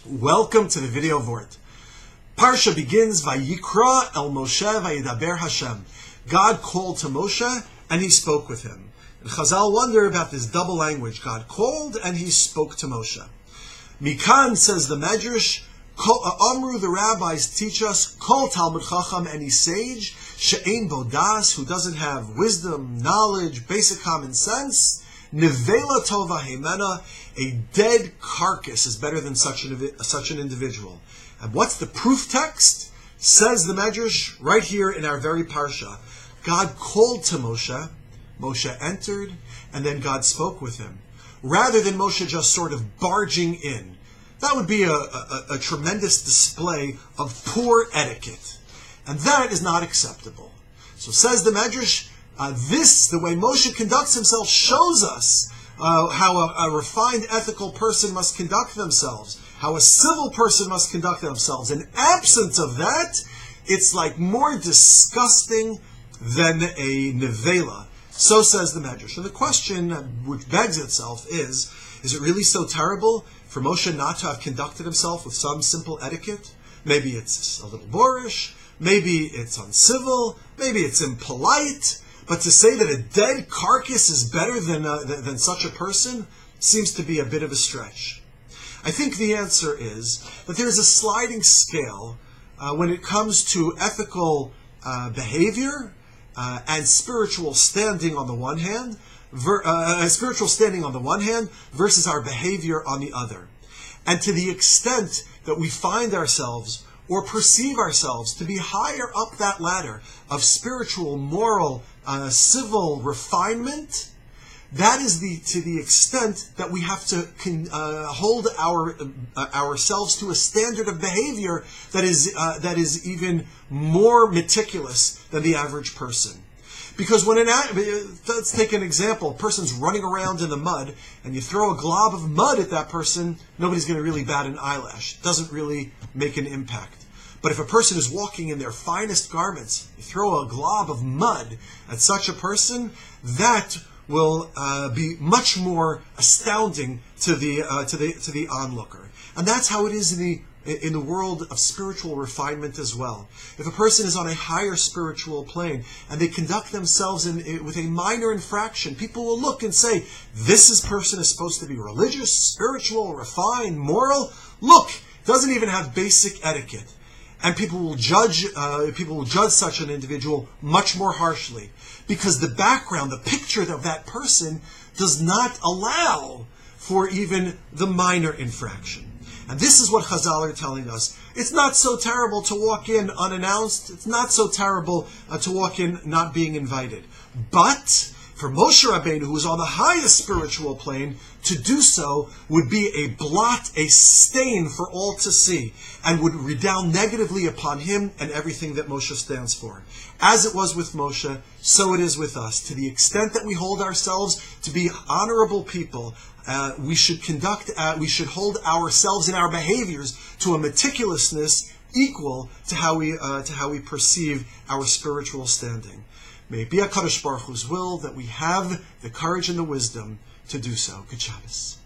Welcome to the video Vort. Parsha begins, Vayikra el Moshe vayidaber Hashem. God called to Moshe and he spoke with him. And Chazal wonder about this double language. God called and he spoke to Moshe. Mikan, says the Medrash, Amru, the rabbis teach us, Kol Talmud Chacham, any sage, She'ein Bodas, who doesn't have wisdom, knowledge, basic common sense, Nevela Tova Heimena, a dead carcass is better than such an individual. And what's the proof text? Says the Medrash right here in our very parsha. God called to Moshe, Moshe entered, and then God spoke with him. Rather than Moshe just sort of barging in. That would be a tremendous display of poor etiquette. And that is not acceptable. So says the Medrash, the way Moshe conducts himself shows us how a refined ethical person must conduct themselves, how a civil person must conduct themselves. In absence of that, it's like more disgusting than a nevela. So says the Medrash. And the question which begs itself is it really so terrible for Moshe not to have conducted himself with some simple etiquette? Maybe it's a little boorish, maybe it's uncivil, maybe it's impolite. But to say that a dead carcass is better than such a person seems to be a bit of a stretch. I think the answer is that there's a sliding scale when it comes to ethical behavior and spiritual standing on the one hand, versus our behavior on the other. And to the extent that we find ourselves or perceive ourselves to be higher up that ladder of spiritual, moral, civil refinement, that is to the extent that we have to hold ourselves to a standard of behavior that is even more meticulous than the average person. Because let's take an example, a person's running around in the mud, and you throw a glob of mud at that person, nobody's going to really bat an eyelash. It doesn't really make an impact. But if a person is walking in their finest garments, you throw a glob of mud at such a person, that will be much more astounding to the onlooker. And that's how it is in the world of spiritual refinement as well. If a person is on a higher spiritual plane and they conduct themselves with a minor infraction, people will look and say, this person is supposed to be religious, spiritual, refined, moral. Look, doesn't even have basic etiquette. And people will judge such an individual much more harshly, because the background, the picture of that person does not allow for even the minor infraction. And this is what Chazal are telling us. It's not so terrible to walk in unannounced. It's not so terrible to walk in not being invited. But for Moshe Rabbeinu, who is on the highest spiritual plane, to do so would be a blot, a stain for all to see, and would redound negatively upon him and everything that Moshe stands for. As it was with Moshe, so it is with us. To the extent that we hold ourselves to be honorable people, we should hold ourselves in our behaviors to a meticulousness equal to how we perceive our spiritual standing. May it be HaKadosh Baruch Hu's will that we have the courage and the wisdom to do so. Good Shabbos.